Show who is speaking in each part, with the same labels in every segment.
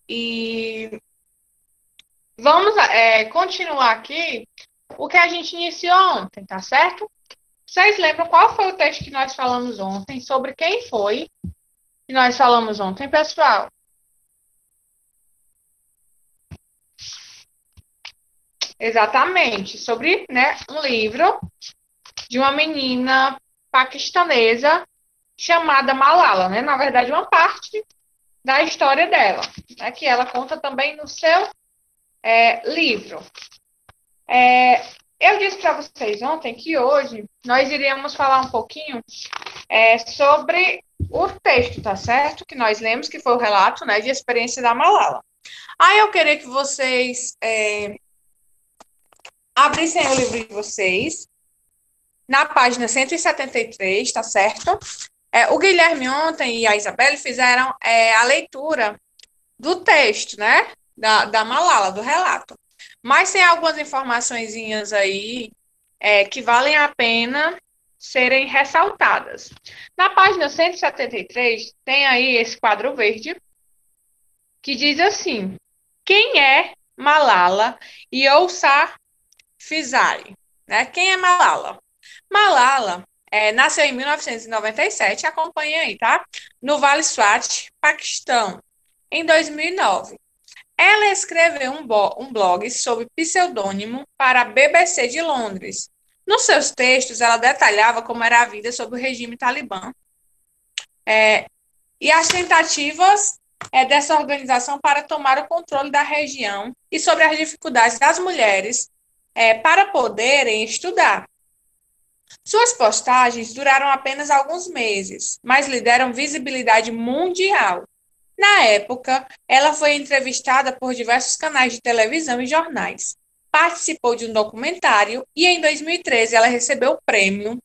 Speaker 1: E vamos continuar aqui o que a gente iniciou ontem, tá certo? Vocês lembram qual foi o texto que nós falamos ontem? Sobre quem foi que nós falamos ontem, pessoal? Exatamente, sobre, né, um livro de uma menina paquistanesa chamada Malala, né? Na verdade, uma parte da história dela, né, que ela conta também no seu livro. Eu disse para vocês ontem que hoje nós iríamos falar um pouquinho sobre o texto, tá certo? Que nós lemos, que foi o relato, né, de experiência da Malala. Aí eu queria que vocês abrissem o livro de vocês na página 173, tá certo? O Guilherme ontem e a Isabelle fizeram a leitura do texto, né? Da Malala, do relato. Mas tem algumas informaçõezinhas aí que valem a pena serem ressaltadas. Na página 173, tem aí esse quadro verde que diz assim: quem é Malala Yousafzai? Né? Quem é Malala? Malala nasceu em 1997, acompanha aí, tá? No Vale Swat, Paquistão, em 2009. Ela escreveu um blog sob pseudônimo para a BBC de Londres. Nos seus textos, ela detalhava como era a vida sob o regime talibã e as tentativas dessa organização para tomar o controle da região e sobre as dificuldades das mulheres para poderem estudar. Suas postagens duraram apenas alguns meses, mas lhe deram visibilidade mundial. Na época, ela foi entrevistada por diversos canais de televisão e jornais. Participou de um documentário e, em 2013, ela recebeu o Prêmio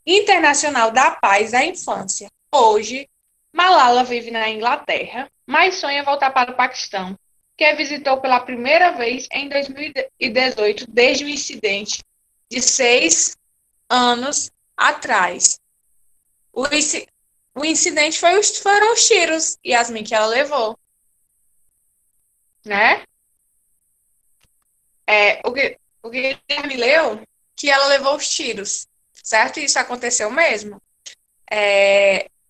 Speaker 1: Internacional da Paz da Infância. Hoje, Malala vive na Inglaterra, mas sonha voltar para o Paquistão, que a visitou pela primeira vez em 2018, desde o incidente de 6 anos atrás. O incidente foram os tiros, Yasmin, que ela levou, né? O Guilherme leu que ela levou os tiros, certo? Isso aconteceu mesmo.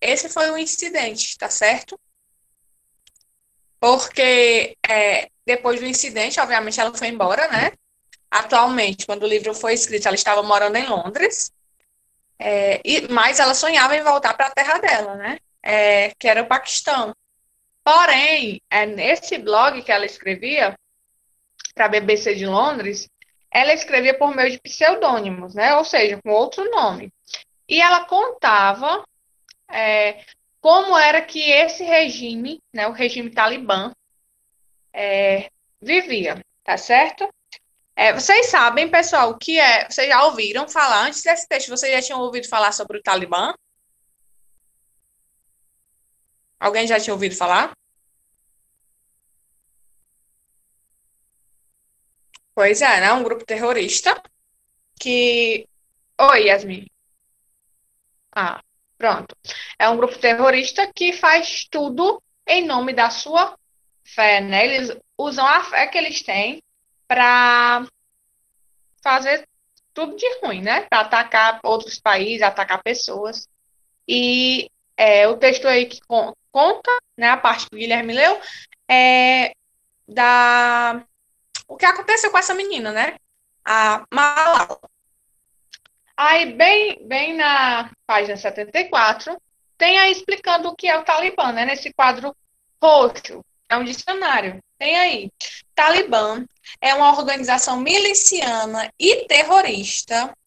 Speaker 1: Esse foi o incidente, tá certo? Porque depois do incidente, obviamente, ela foi embora, né? Atualmente, quando o livro foi escrito, ela estava morando em Londres, mas ela sonhava em voltar para a terra dela, né? Que era o Paquistão. Porém, nesse blog que ela escrevia para a BBC de Londres, ela escrevia por meio de pseudônimos, né? Ou seja, com outro nome. E ela contava como era que esse regime, né, o regime talibã, vivia, tá certo? Vocês sabem, pessoal, o que é? Vocês já ouviram falar, antes desse texto, vocês já tinham ouvido falar sobre o Talibã? Alguém já tinha ouvido falar? Pois é, né? Um grupo terrorista que. Oi, Yasmin. Ah, pronto. É um grupo terrorista que faz tudo em nome da sua fé, né? Eles usam a fé que eles têm para fazer tudo de ruim, né? Para atacar outros países, atacar pessoas. E o texto aí que conta, né, a parte que o Guilherme leu, é da o que aconteceu com essa menina, né? A Malala. Aí, bem na página 74, tem aí explicando o que é o Talibã, né? Nesse quadro roxo. É um dicionário. Tem aí. Talibã é uma organização miliciana e terrorista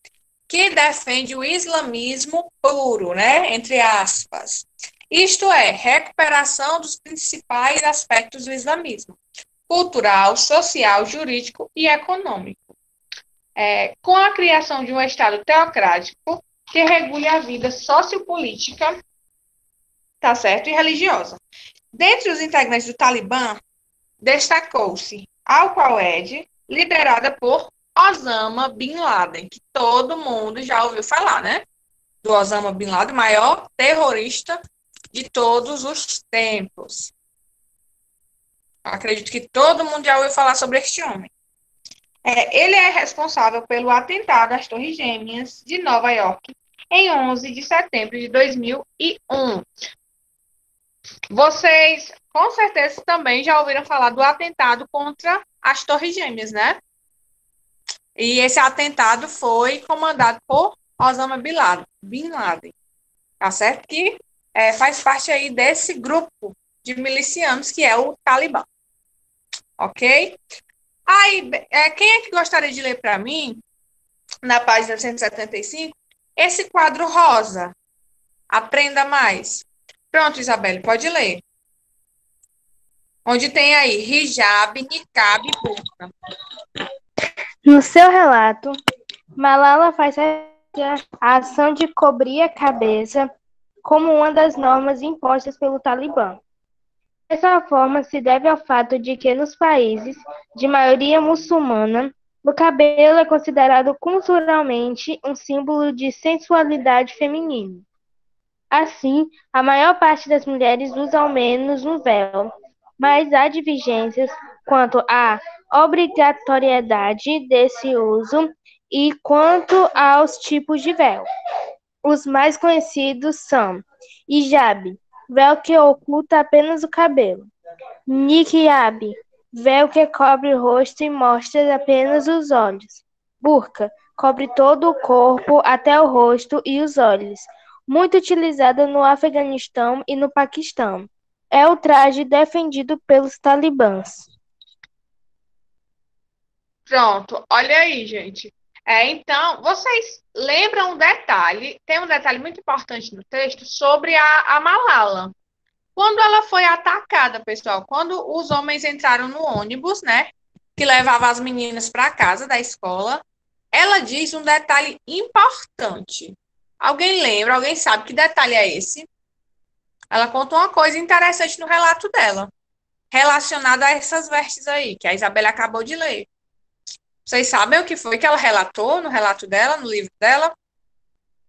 Speaker 1: que defende o islamismo puro, né? Entre aspas. Isto é, recuperação dos principais aspectos do islamismo: cultural, social, jurídico e econômico. Com a criação de um Estado teocrático que regule a vida sociopolítica, tá certo, e religiosa. Dentre os integrantes do Talibã, destacou-se Al-Qaeda, liderada por Osama Bin Laden, que todo mundo já ouviu falar, né? Do Osama Bin Laden, maior terrorista de todos os tempos. Acredito que todo mundo já ouviu falar sobre este homem. Ele é responsável pelo atentado às Torres Gêmeas de Nova York em 11 de setembro de 2001. Vocês, com certeza, também já ouviram falar do atentado contra as Torres Gêmeas, né? E esse atentado foi comandado por Osama Bin Laden, tá certo? Que faz parte aí desse grupo de milicianos que é o Talibã, ok? Aí, quem é que gostaria de ler para mim, na página 175, esse quadro rosa? Aprenda mais. Pronto, Isabelle, pode ler. Onde tem aí hijab, niqab e burca.
Speaker 2: No seu relato, Malala faz a ação de cobrir a cabeça como uma das normas impostas pelo Talibã. Dessa forma, se deve ao fato de que nos países de maioria muçulmana, o cabelo é considerado culturalmente um símbolo de sensualidade feminina. Assim, a maior parte das mulheres usa ao menos um véu, mas há divergências quanto à obrigatoriedade desse uso e quanto aos tipos de véu. Os mais conhecidos são hijab, véu que oculta apenas o cabelo; niqab, véu que cobre o rosto e mostra apenas os olhos; burca, cobre todo o corpo até o rosto e os olhos, muito utilizada no Afeganistão e no Paquistão. É o traje defendido pelos talibãs.
Speaker 1: Pronto, olha aí, gente. Então, vocês lembram um detalhe, tem um detalhe muito importante no texto sobre a Malala. Quando ela foi atacada, pessoal, quando os homens entraram no ônibus, né, que levava as meninas para casa da escola, ela diz um detalhe importante. Alguém lembra? Alguém sabe que detalhe é esse? Ela conta uma coisa interessante no relato dela, relacionada a essas vestes aí, que a Isabela acabou de ler. Vocês sabem o que foi que ela relatou no relato dela, no livro dela?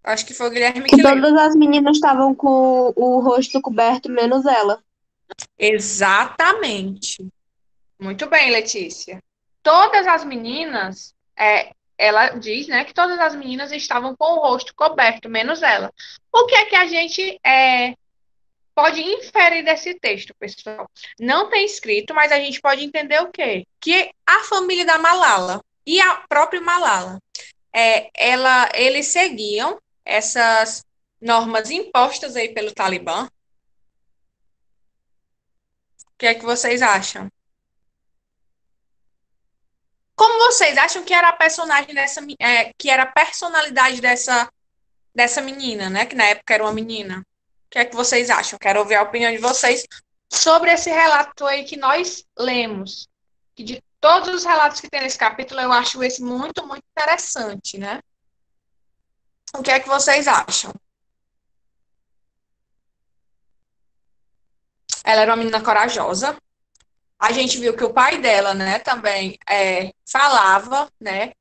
Speaker 1: Acho que foi o Guilherme
Speaker 3: Que
Speaker 1: que leu.
Speaker 3: todas as meninas estavam com o rosto coberto, menos ela.
Speaker 1: Exatamente. Muito bem, Letícia. Todas as meninas, ela diz, né, que todas as meninas estavam com o rosto coberto, menos ela. O que é que a gente pode inferir desse texto, pessoal? Não tem escrito, mas a gente pode entender o quê? Que a família da Malala e a própria Malala, eles seguiam essas normas impostas aí pelo Talibã. O que é que vocês acham? Como vocês acham que era a personagem que era a personalidade dessa menina, né? Que na época era uma menina. O que é que vocês acham? Quero ouvir a opinião de vocês sobre esse relato aí que nós lemos. Que de todos os relatos que tem nesse capítulo, eu acho esse muito, muito interessante, né? O que é que vocês acham? Ela era uma menina corajosa. A gente viu que o pai dela, né, também falava, né,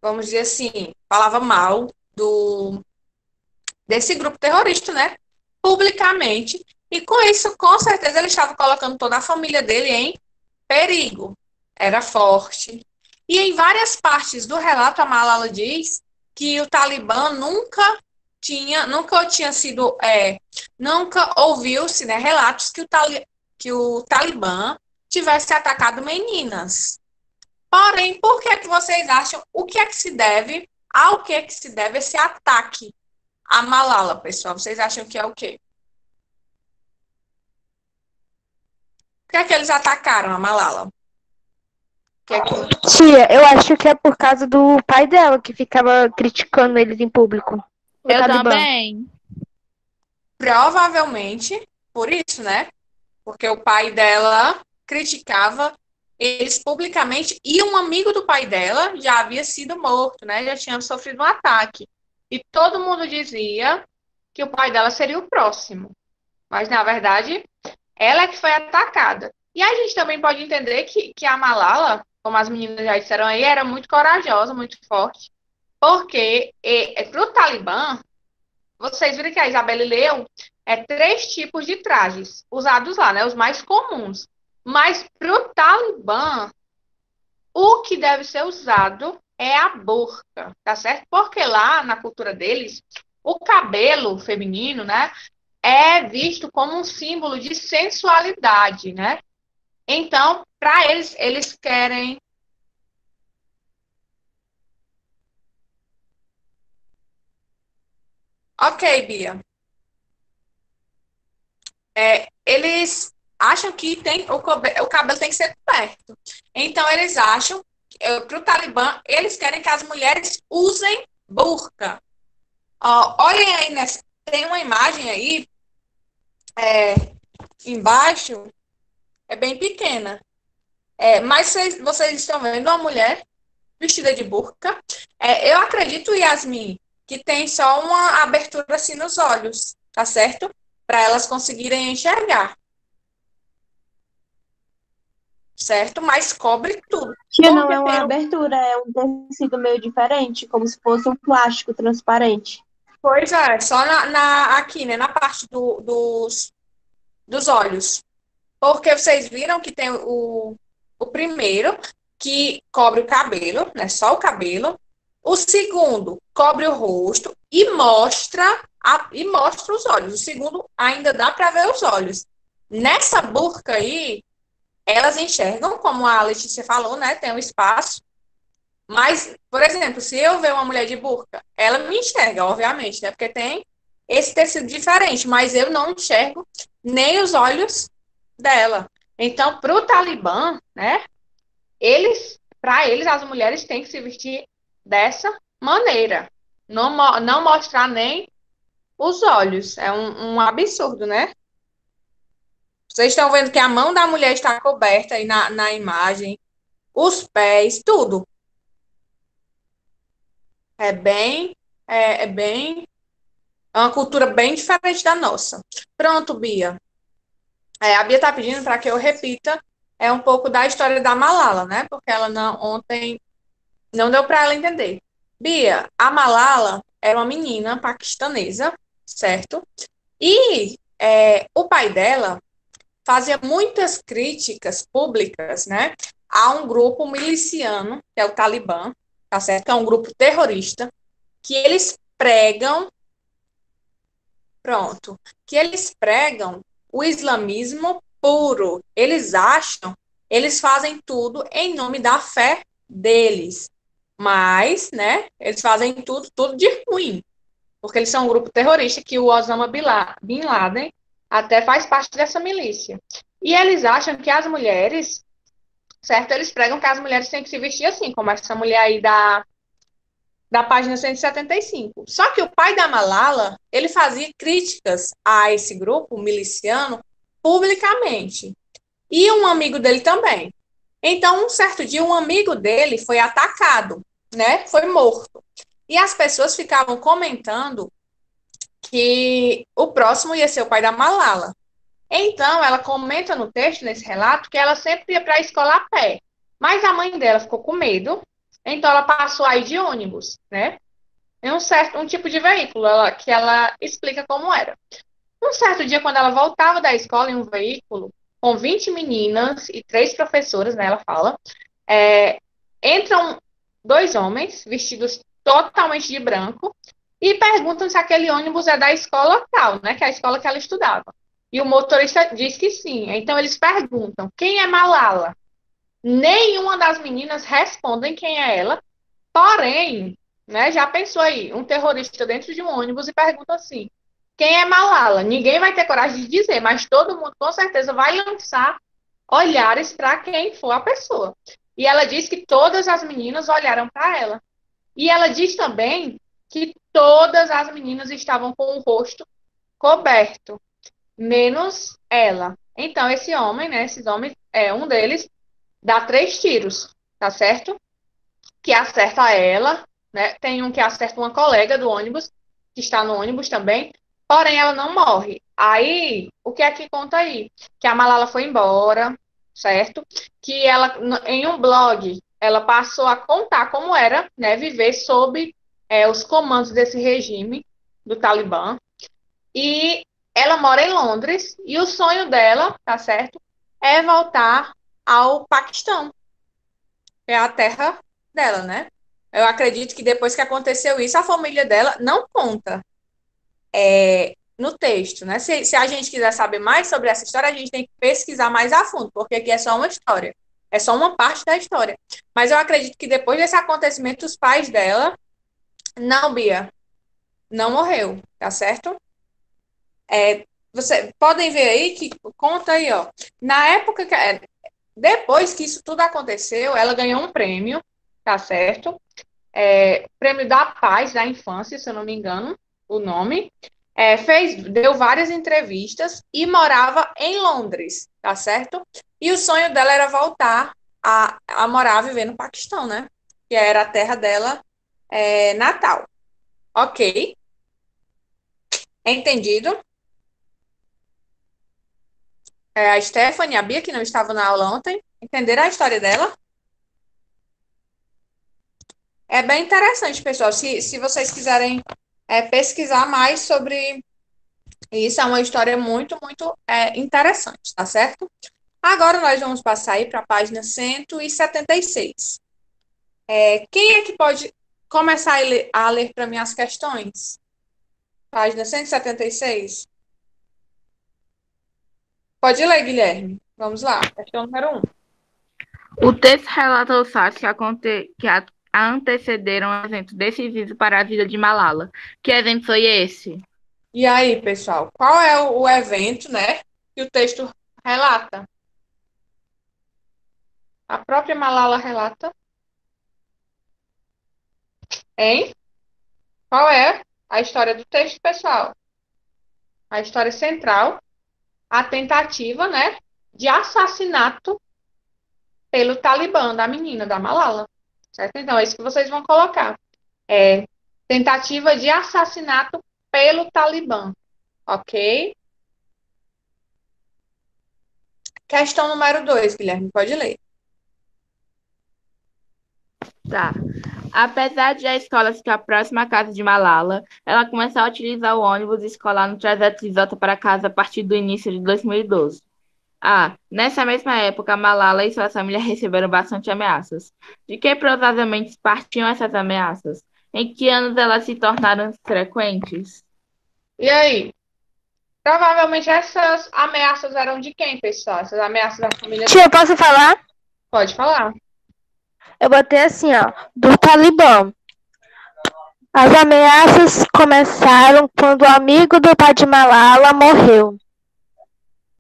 Speaker 1: vamos dizer assim, falava mal desse grupo terrorista, né, publicamente. E com isso, com certeza, ele estava colocando toda a família dele em perigo. Era forte. E em várias partes do relato, a Malala diz que o Talibã nunca ouviu-se, né, relatos que o Talibã tivesse atacado meninas. Porém, por que é que vocês acham, ao que é que se deve esse ataque a Malala, pessoal? Vocês acham que é o quê? Por que é que eles atacaram a Malala?
Speaker 2: Tia, eu acho que é por causa do pai dela, que ficava criticando eles em público.
Speaker 4: Eu também.
Speaker 1: Provavelmente por isso, né? Porque o pai dela criticava eles publicamente e um amigo do pai dela já havia sido morto, né? Já tinha sofrido um ataque. E todo mundo dizia que o pai dela seria o próximo. Mas, na verdade, ela é que foi atacada. E a gente também pode entender que a Malala, como as meninas já disseram aí, era muito corajosa, muito forte. Porque para o Talibã, vocês viram que a Isabelle leu 3 tipos de trajes usados lá, né? Os mais comuns. Mas para o Talibã, o que deve ser usado é a burca, tá certo? Porque lá na cultura deles, o cabelo feminino, né, é visto como um símbolo de sensualidade, né? Então, para eles, eles querem. Ok, Bia. Eles acham que o cabelo tem que ser coberto. Então, eles acham, para o Talibã, eles querem que as mulheres usem burca. Ó, olhem aí, tem uma imagem aí, é, embaixo, é bem pequena. Mas vocês estão vendo uma mulher vestida de burca. Eu acredito, Yasmin, que tem só uma abertura assim nos olhos, tá certo? Para elas conseguirem enxergar, certo? Mas cobre tudo.
Speaker 3: Tia, não
Speaker 1: Porque
Speaker 3: é uma abertura, é um tecido meio diferente, como se fosse um plástico transparente.
Speaker 1: Pois é, só aqui, né, na parte dos olhos. Porque vocês viram que tem o primeiro, que cobre o cabelo, né, só o cabelo. O segundo cobre o rosto e mostra os olhos. O segundo ainda dá para ver os olhos. Nessa burca aí, elas enxergam, como a Letícia falou, né? Tem um espaço. Mas, por exemplo, se eu ver uma mulher de burca, ela me enxerga, obviamente, né? Porque tem esse tecido diferente, mas eu não enxergo nem os olhos dela. Então, para o Talibã, né? Para eles, as mulheres têm que se vestir dessa maneira. Não mostrar nem os olhos. É um absurdo, né? Vocês estão vendo que a mão da mulher está coberta aí na imagem, os pés, tudo. É bem, é bem, é uma cultura bem diferente da nossa. Pronto, Bia. A Bia está pedindo para que eu repita um pouco da história da Malala, né? Porque ela ontem não deu para ela entender. Bia, a Malala era uma menina paquistanesa, certo? E o pai dela fazia muitas críticas públicas, né, a um grupo miliciano, que é o Talibã, tá certo? Que é um grupo terrorista, que eles pregam, pronto, que eles pregam o islamismo puro. Eles fazem tudo em nome da fé deles. Mas, né, eles fazem tudo de ruim. Porque eles são um grupo terrorista que o Osama Bin Laden até faz parte dessa milícia. E eles acham que as mulheres, certo? Eles pregam que as mulheres têm que se vestir assim, como essa mulher aí da página 175. Só que o pai da Malala, ele fazia críticas a esse grupo miliciano publicamente. E um amigo dele também. Então, um certo dia, um amigo dele foi atacado, né? Foi morto. E as pessoas ficavam comentando que o próximo ia ser o pai da Malala. Então, ela comenta no texto, nesse relato, que ela sempre ia para a escola a pé. Mas a mãe dela ficou com medo, então ela passou aí de ônibus, né? Em um tipo de veículo, que ela explica como era. Um certo dia, quando ela voltava da escola em um veículo, com 20 meninas e 3 professoras, né, ela fala, entram 2 homens vestidos totalmente de branco e perguntam se aquele ônibus é da escola tal, né, que é a escola que ela estudava. E o motorista diz que sim. Então eles perguntam, quem é Malala? Nenhuma das meninas respondem quem é ela, porém, né, já pensou aí, um terrorista dentro de um ônibus e pergunta assim, quem é Malala? Ninguém vai ter coragem de dizer, mas todo mundo com certeza vai lançar olhares para quem for a pessoa. E ela diz que todas as meninas olharam para ela. E ela diz também que todas as meninas estavam com o rosto coberto, menos ela. Então, esse homem, né, esses homens, um deles, dá 3 tiros, tá certo? Que acerta ela, né? Tem um que acerta uma colega do ônibus, que está no ônibus também, porém ela não morre. Aí, o que é que conta aí? Que a Malala foi embora, certo? Que ela, em um blog, ela passou a contar como era, né, viver sob os comandos desse regime do Talibã. E ela mora em Londres e o sonho dela, tá certo? é voltar ao Paquistão, que é a terra dela, né? Eu acredito que depois que aconteceu isso, a família dela não conta no texto, né? Se a gente quiser saber mais sobre essa história, a gente tem que pesquisar mais a fundo, porque aqui é só uma história, é só uma parte da história. Mas eu acredito que depois desse acontecimento, os pais dela, não, Bia, não morreu, tá certo? Você podem ver aí que conta aí, ó. Na época que depois que isso tudo aconteceu, ela ganhou um prêmio, tá certo? Prêmio da Paz da Infância, se eu não me engano, o nome. Deu várias entrevistas e morava em Londres, tá certo? E o sonho dela era voltar a morar, a viver no Paquistão, né? Que era a terra dela, natal. Ok? Entendido? A Stephanie, a Bia, que não estava na aula ontem, entenderam a história dela? É bem interessante, pessoal. Se vocês quiserem pesquisar mais sobre isso, é uma história muito, muito interessante, tá certo? Agora nós vamos passar aí para a página 176. Quem é que pode começar a ler para mim as questões? Página 176. Pode ler, Guilherme. Vamos lá. Questão número 1.
Speaker 4: O texto relata os fatos que antecederam o evento decisivo para a vida de Malala. Que evento foi esse?
Speaker 1: E aí, pessoal, qual é o evento, né, que o texto relata? A própria Malala relata. Hein? Qual é a história do texto, pessoal? A história central, a tentativa, né, de assassinato pelo Talibã da menina, da Malala. Certo? Então, é isso que vocês vão colocar. Tentativa de assassinato pelo Talibã. Ok? Questão número 2, Guilherme, pode ler.
Speaker 4: Tá. Apesar de a escola ficar próxima à casa de Malala, ela começou a utilizar o ônibus escolar no trajeto de volta para casa a partir do início de 2012. Nessa mesma época, Malala e sua família receberam bastante ameaças. De que provavelmente partiam essas ameaças? Em que anos elas se tornaram frequentes?
Speaker 1: E aí? Provavelmente essas ameaças eram de quem, pessoal? Essas ameaças da família.
Speaker 2: Tia, eu posso falar?
Speaker 1: Pode falar.
Speaker 2: Eu botei assim, ó, do Talibã. As ameaças começaram quando o amigo do pai de Malala morreu.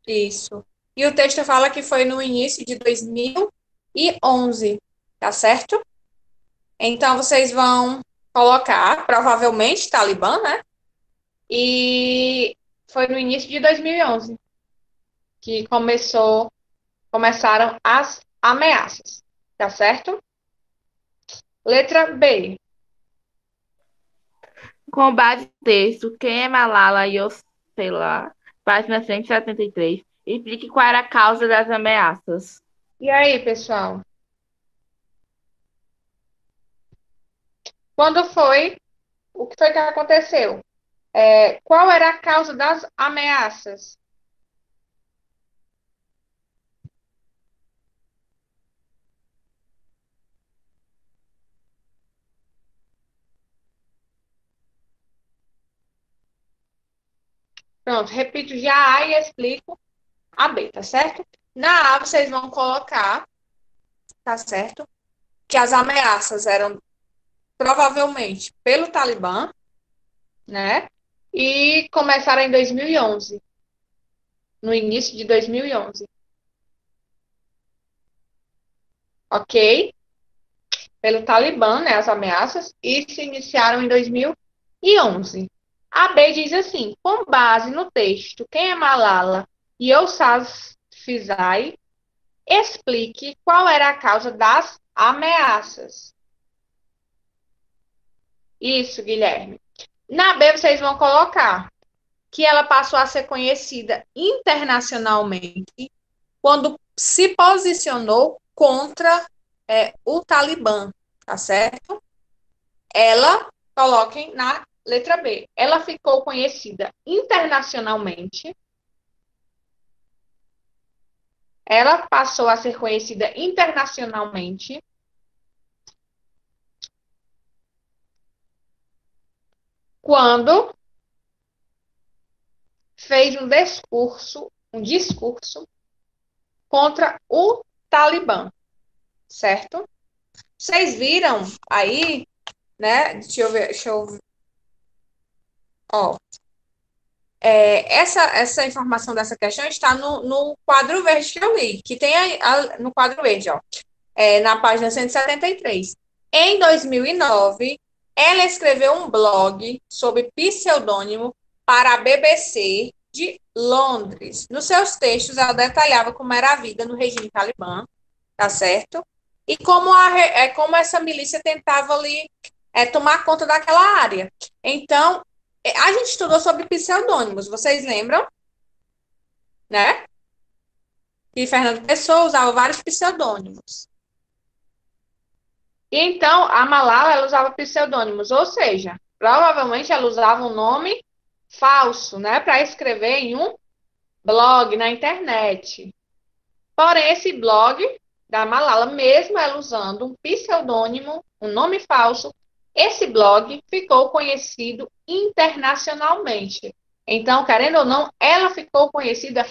Speaker 1: Isso. E o texto fala que foi no início de 2011, tá certo? Então, vocês vão colocar, provavelmente, Talibã, né? E foi no início de 2011 que começaram as ameaças, tá certo? Letra B.
Speaker 4: Com base no texto, quem é Malala Yousafzai, página 173, explique qual era a causa das ameaças.
Speaker 1: E aí, pessoal? Quando foi? O que foi que aconteceu? Qual era a causa das ameaças? Pronto, repito já a A e explico a B, tá certo? Na A, vocês vão colocar, tá certo? Que as ameaças eram provavelmente pelo Talibã, né? E começaram em 2011, no início de 2011. Ok? Pelo Talibã, né? As ameaças, e se iniciaram em 2011. A B diz assim: com base no texto, quem é Malala Yousafzai, explique qual era a causa das ameaças. Isso, Guilherme. Na B, vocês vão colocar que ela passou a ser conhecida internacionalmente quando se posicionou contra o Talibã, tá certo? Ela, coloquem na letra B, ela ficou conhecida internacionalmente ela passou a ser conhecida internacionalmente quando fez um discurso contra o Talibã, certo? Vocês viram aí, né? Deixa eu ver. Ó, essa informação dessa questão está no quadro verde que eu li, que tem no quadro verde, ó, na página 173. Em 2009, ela escreveu um blog sob pseudônimo para a BBC de Londres. Nos seus textos, ela detalhava como era a vida no regime talibã, tá certo? E como essa milícia tentava ali tomar conta daquela área. Então, a gente estudou sobre pseudônimos, vocês lembram? Né? Que Fernando Pessoa usava vários pseudônimos. Então, a Malala, ela usava pseudônimos, ou seja, provavelmente ela usava um nome falso, né, para escrever em um blog na internet. Porém, esse blog da Malala, mesmo ela usando um pseudônimo, um nome falso, esse blog ficou conhecido internacionalmente. Então, querendo ou não, ela ficou conhecida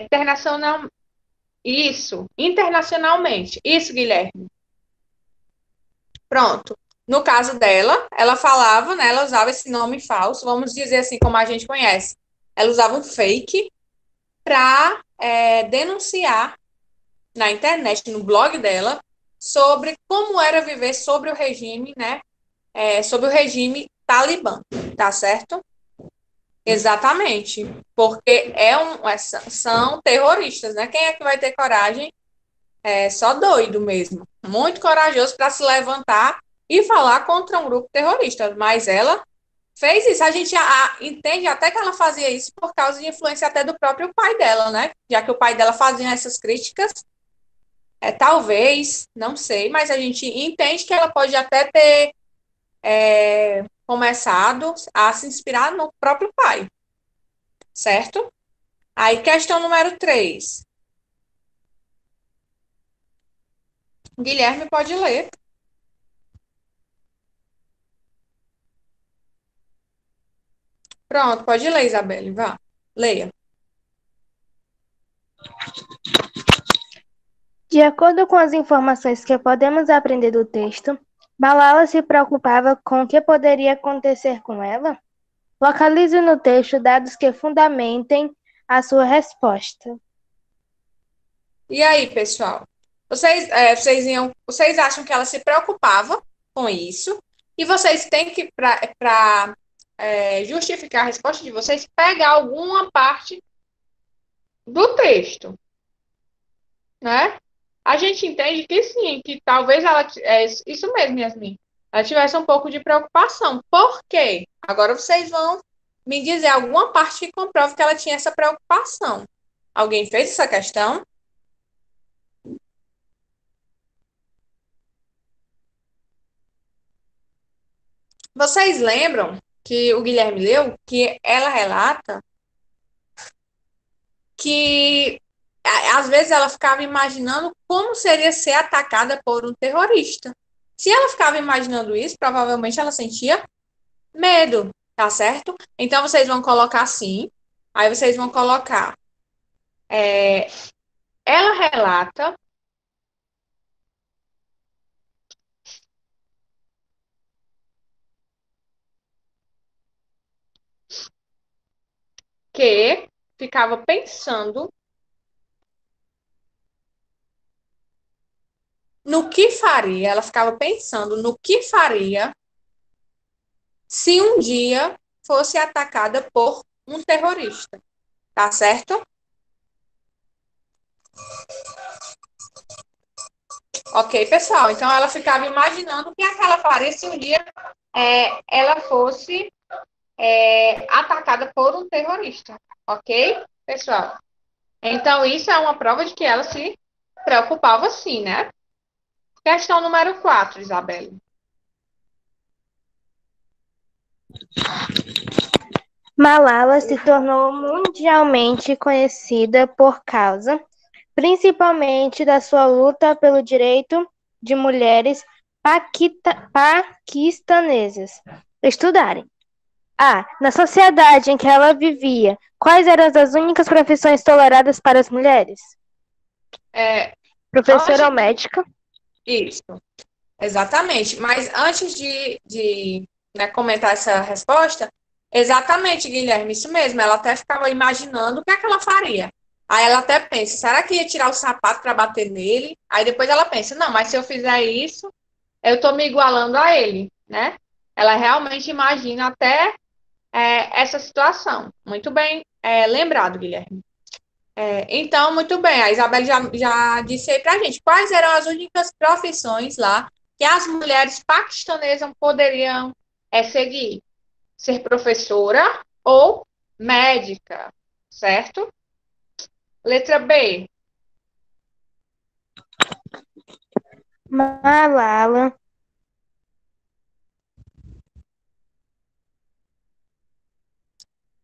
Speaker 1: internacional, internacionalmente. Isso, Guilherme. Pronto. No caso dela, ela falava, né, ela usava esse nome falso, vamos dizer assim, como a gente conhece. Ela usava um fake para denunciar na internet, no blog dela, sobre como era viver sobre o regime, né? Sobre o regime talibã, tá certo? Exatamente, porque são terroristas, né? Quem é que vai ter coragem? Só doido mesmo, muito corajoso para se levantar e falar contra um grupo terrorista, mas ela fez isso. A gente entende até que ela fazia isso por causa de influência até do próprio pai dela, né? Já que o pai dela fazia essas críticas, talvez, não sei, mas a gente entende que ela pode até ter começado a se inspirar no próprio pai, certo? Aí, questão número 3. Guilherme pode ler. Pronto, pode ler, Isabelle, vá. Leia.
Speaker 2: De acordo com as informações que podemos aprender do texto, Malala se preocupava com o que poderia acontecer com ela? Localize no texto dados que fundamentem a sua resposta.
Speaker 1: E aí, pessoal? Vocês acham que ela se preocupava com isso? E vocês têm que, para justificar a resposta de vocês, pegar alguma parte do texto, né? A gente entende que sim, que talvez ela, isso mesmo, Yasmin, ela tivesse um pouco de preocupação. Por quê? Agora vocês vão me dizer alguma parte que comprove que ela tinha essa preocupação. Alguém fez essa questão? Vocês lembram que o Guilherme leu que ela relata que às vezes ela ficava imaginando como seria ser atacada por um terrorista. Se ela ficava imaginando isso, provavelmente ela sentia medo, tá certo? Então vocês vão colocar assim, aí vocês vão colocar. Ela relata que ficava pensando no que faria, ela ficava pensando no que faria se um dia fosse atacada por um terrorista, tá certo? Ok, pessoal, então ela ficava imaginando o que ela faria se um dia ela fosse atacada por um terrorista, ok, pessoal? Então, isso é uma prova de que ela se preocupava sim, né? Questão número 4, Isabelle.
Speaker 2: Malala se tornou mundialmente conhecida por causa, principalmente da sua luta pelo direito de mulheres paquistanesas estudarem. Na sociedade em que ela vivia, quais eram as únicas profissões toleradas para as mulheres?
Speaker 1: É,
Speaker 2: Professora ou
Speaker 1: antes,
Speaker 2: médica?
Speaker 1: isso, exatamente. Mas antes de né, comentar essa resposta, exatamente, Guilherme, isso mesmo. Ela até ficava imaginando o que é que ela faria. Aí ela até pensa, será que ia tirar o sapato para bater nele? Aí depois ela pensa, não, mas se eu fizer isso, eu estou me igualando a ele, né? Ela realmente imagina até essa situação. Muito bem lembrado, Guilherme. Então, muito bem, a Isabela já disse aí pra gente quais eram as únicas profissões lá que as mulheres paquistanesas poderiam seguir. Ser professora ou médica, certo? Letra B.
Speaker 2: Malala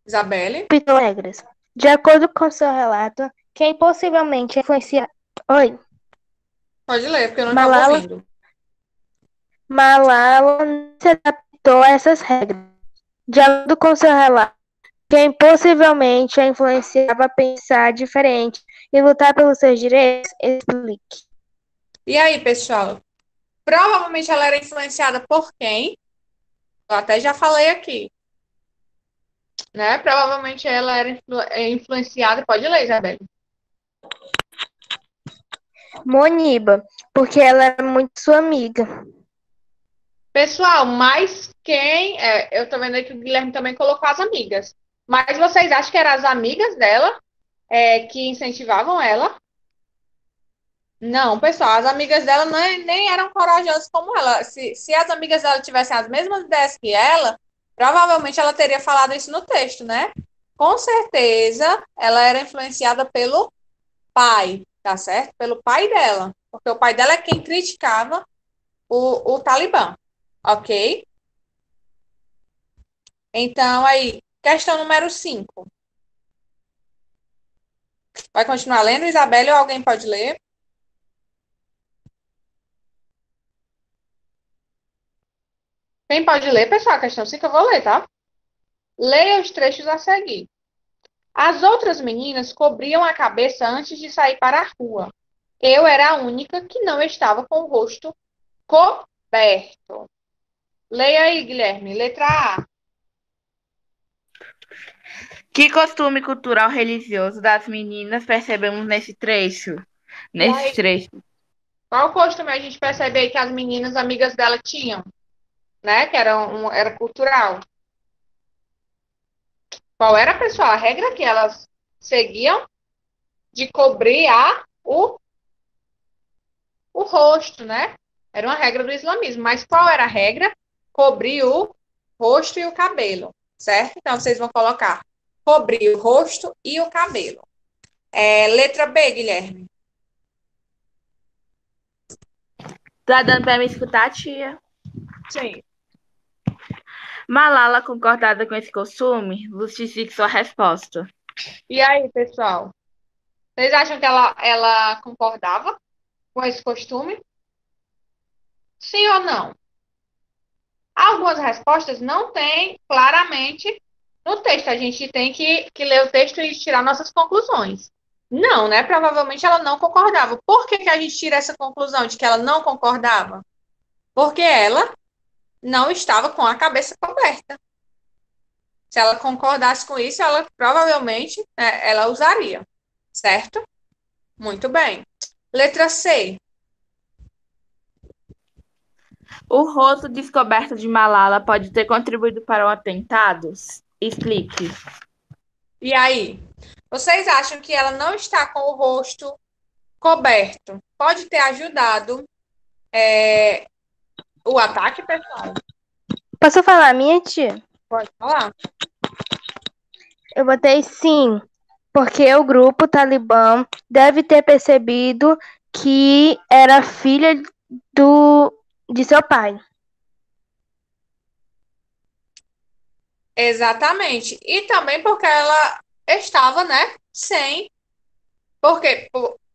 Speaker 1: Isabelle,
Speaker 2: apitou regras. De acordo com seu relato, quem possivelmente influencia... Oi.
Speaker 1: pode ler, porque eu não estava ouvindo.
Speaker 2: Malala não se adaptou a essas regras. De acordo com seu relato, quem possivelmente a influenciava a pensar diferente e lutar pelos seus direitos, explique.
Speaker 1: E aí, pessoal? Provavelmente ela era influenciada por quem? Eu até já falei aqui. Né? Provavelmente ela era influenciada. Pode ler, Isabelle.
Speaker 2: Moniba, porque ela era muito sua amiga.
Speaker 1: Pessoal, mas quem. Eu tô vendo aí que o Guilherme também colocou as amigas. Mas vocês acham que eram as amigas dela que incentivavam ela? Não, pessoal, as amigas dela nem eram corajosas como ela. Se as amigas dela tivessem as mesmas ideias que ela, provavelmente ela teria falado isso no texto, né? Com certeza ela era influenciada pelo pai, tá certo? Pelo pai dela. Porque o pai dela é quem criticava o Talibã, ok? Então, aí, questão número 5. Vai continuar lendo, Isabelle, ou alguém pode ler? Quem pode ler, pessoal? A questão 5 eu vou ler, tá? Leia os trechos a seguir. As outras meninas cobriam a cabeça antes de sair para a rua. Eu era a única que não estava com o rosto coberto. Leia aí, Guilherme. Letra A.
Speaker 4: Que costume cultural religioso das meninas percebemos nesse trecho?
Speaker 1: E
Speaker 4: Nesse
Speaker 1: aí,
Speaker 4: trecho.
Speaker 1: qual costume a gente percebe aí que as meninas amigas dela tinham, né? Que era cultural. Qual era, pessoal, a regra que elas seguiam de cobrir o rosto, né? Era uma regra do islamismo. Mas qual era a regra? Cobrir o rosto e o cabelo, certo? Então, vocês vão colocar cobrir o rosto e o cabelo. Letra B, Guilherme.
Speaker 4: Tá dando pra me escutar, tia?
Speaker 1: Sim.
Speaker 4: Malala concordada com esse costume? Justifique sua resposta.
Speaker 1: E aí, pessoal? Vocês acham que ela concordava com esse costume? Sim ou não? Algumas respostas não tem claramente no texto. A gente tem que ler o texto e tirar nossas conclusões. Não, né? Provavelmente ela não concordava. Por que a gente tira essa conclusão de que ela não concordava? Porque ela não estava com a cabeça coberta. Se ela concordasse com isso, ela provavelmente ela usaria. Certo? Muito bem. Letra C.
Speaker 4: O rosto descoberto de Malala pode ter contribuído para o atentado? Explique.
Speaker 1: E aí? Vocês acham que ela não está com o rosto coberto pode ter ajudado o ataque, pessoal?
Speaker 2: Posso falar, minha tia?
Speaker 1: Pode falar.
Speaker 2: Eu botei sim, porque o grupo Talibã deve ter percebido que era filha de seu pai.
Speaker 1: Exatamente. E também porque ela estava, né, sem. Porque,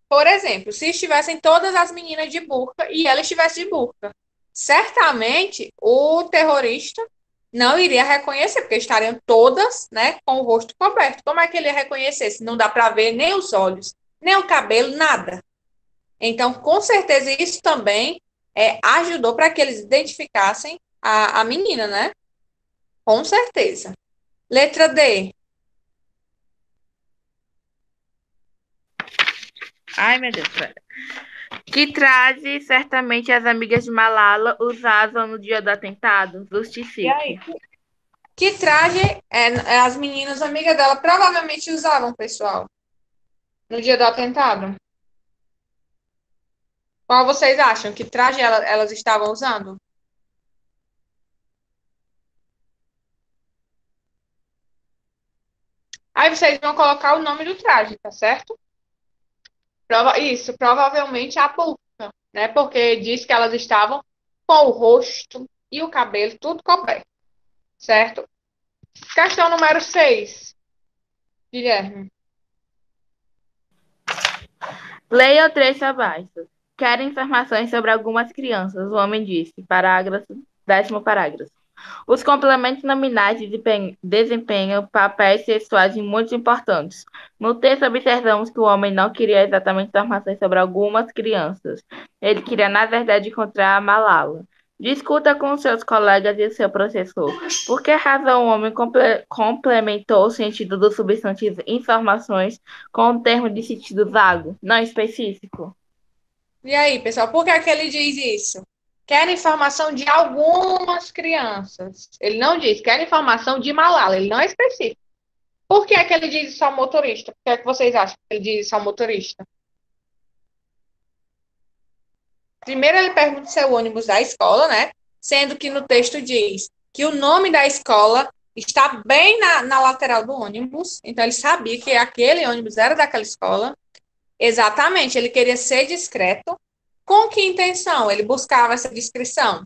Speaker 1: por exemplo, se estivessem todas as meninas de burca e ela estivesse de burca, certamente o terrorista não iria reconhecer, porque estariam todas, né, com o rosto coberto. Como é que ele ia reconhecer se não dá para ver nem os olhos, nem o cabelo, nada? Então, com certeza, isso também ajudou para que eles identificassem a menina, né? Com certeza. Letra D.
Speaker 4: Ai, meu Deus, pera. Que traje certamente as amigas de Malala usavam no dia do atentado?
Speaker 1: E aí?
Speaker 4: Justifique.
Speaker 1: Que traje as meninas amigas dela provavelmente usavam, pessoal, no dia do atentado? Qual vocês acham? Que traje elas estavam usando? Aí vocês vão colocar o nome do traje, tá certo? Isso, provavelmente a burca, né? Porque diz que elas estavam com o rosto e o cabelo tudo coberto, certo? Questão número 6, Guilherme.
Speaker 4: Leia o trecho abaixo. Quero informações sobre algumas crianças, o homem disse. Parágrafo, 10º parágrafo. Os complementos nominais desempenham papéis sexuais muito importantes. No texto, observamos que o homem não queria exatamente informações sobre algumas crianças. Ele queria, na verdade, encontrar a Malala. Discuta com seus colegas e seu professor. Por que razão o homem complementou o sentido do substantivo informações com um termo de sentido vago, não específico?
Speaker 1: E aí, pessoal, por que é que ele diz isso? Quer informação de algumas crianças. Ele não diz, quer informação de Malala, ele não é específico. Por que é que ele diz só motorista? Por que é que vocês acham que ele diz só motorista? Primeiro ele pergunta se é o ônibus da escola, né? Sendo que no texto diz que o nome da escola está bem na lateral do ônibus. Então ele sabia que aquele ônibus era daquela escola. Exatamente, ele queria ser discreto. Com que intenção ele buscava essa discrição?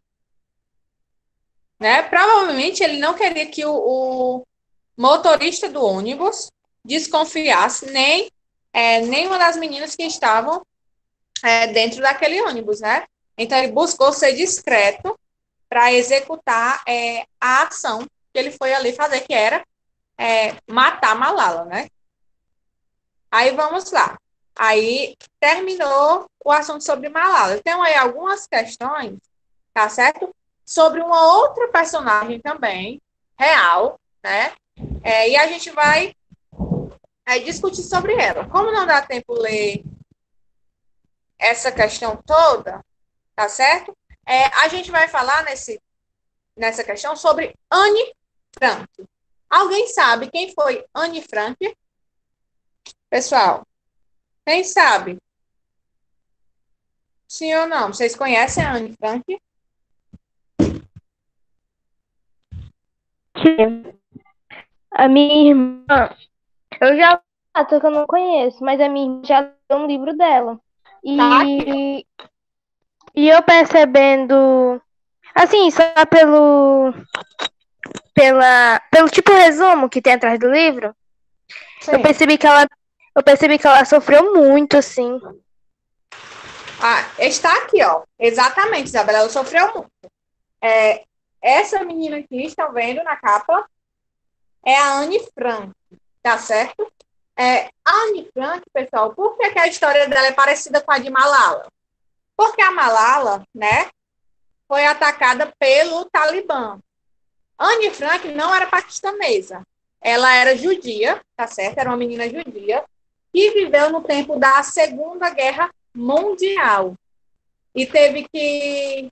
Speaker 1: Né? Provavelmente ele não queria que o motorista do ônibus desconfiasse nem nenhuma das meninas que estavam dentro daquele ônibus, né? Então ele buscou ser discreto para executar a ação que ele foi ali fazer, que era matar Malala, né? Aí vamos lá. Aí terminou o assunto sobre Malala. Eu tenho aí algumas questões, tá certo? Sobre uma outra personagem também, real, né? E a gente vai discutir sobre ela. Como não dá tempo ler essa questão toda, tá certo? A gente vai falar nessa questão sobre Anne Frank. Alguém sabe quem foi Anne Frank? Pessoal, quem sabe? Sim ou não? Vocês conhecem a Anne Frank?
Speaker 2: A minha irmã, eu já só que eu não conheço, mas a minha irmã já leu um livro dela. E eu percebendo, assim, só pelo tipo resumo que tem atrás do livro,
Speaker 1: Sim.
Speaker 2: eu percebi que ela sofreu muito, assim.
Speaker 1: Está aqui, ó. Exatamente, Isabela, ela sofreu muito. Essa menina aqui, estão vendo na capa, é a Anne Frank, tá certo? A Anne Frank, pessoal, por que a história dela é parecida com a de Malala? Porque a Malala, né, foi atacada pelo Talibã. Anne Frank não era paquistanesa. Ela era judia, tá certo? Era uma menina judia que viveu no tempo da Segunda Guerra Mundial e teve que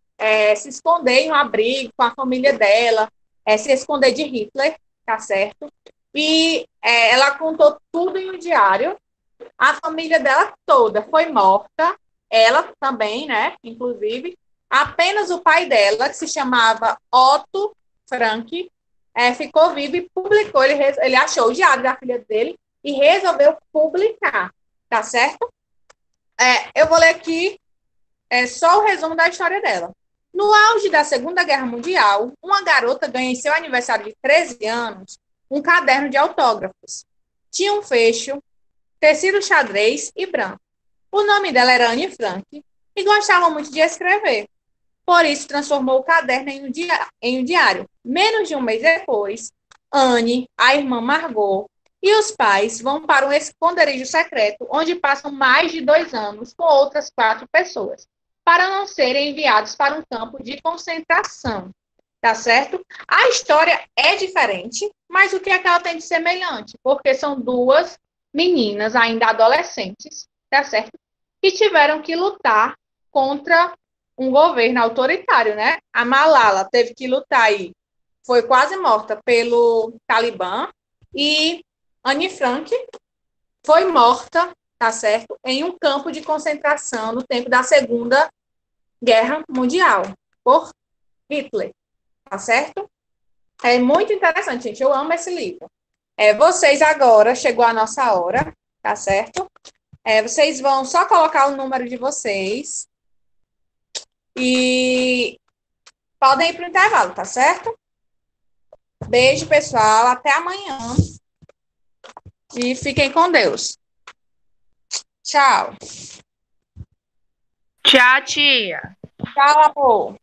Speaker 1: se esconder em um abrigo com a família dela, se esconder de Hitler, tá certo? E ela contou tudo em um diário. A família dela toda foi morta, ela também, né? Inclusive, apenas o pai dela, que se chamava Otto Frank, ficou vivo e publicou. Ele achou o diário da filha dele e resolveu publicar, tá certo? Eu vou ler aqui só o resumo da história dela. No auge da Segunda Guerra Mundial, uma garota ganha em seu aniversário de 13 anos um caderno de autógrafos. Tinha um fecho, tecido xadrez e branco. O nome dela era Anne Frank e gostava muito de escrever. Por isso, transformou o caderno em um diário. Menos de um mês depois, Anne, a irmã Margot e os pais vão para um esconderijo secreto, onde passam mais de 2 anos com outras 4 pessoas, para não serem enviados para um campo de concentração. Tá certo? A história é diferente, mas o que é que ela tem de semelhante? Porque são 2 meninas, ainda adolescentes, tá certo? Que tiveram que lutar contra um governo autoritário, né? A Malala teve que lutar aí, foi quase morta pelo Talibã, e Anne Frank foi morta, tá certo? Em um campo de concentração no tempo da Segunda Guerra Mundial, por Hitler, tá certo? É muito interessante, gente. Eu amo esse livro. Vocês agora, chegou a nossa hora, tá certo? Vocês vão só colocar o número de vocês e podem ir para o intervalo, tá certo? Beijo, pessoal. Até amanhã. E fiquem com Deus. Tchau.
Speaker 4: Tchau, tia.
Speaker 1: Tchau, amor.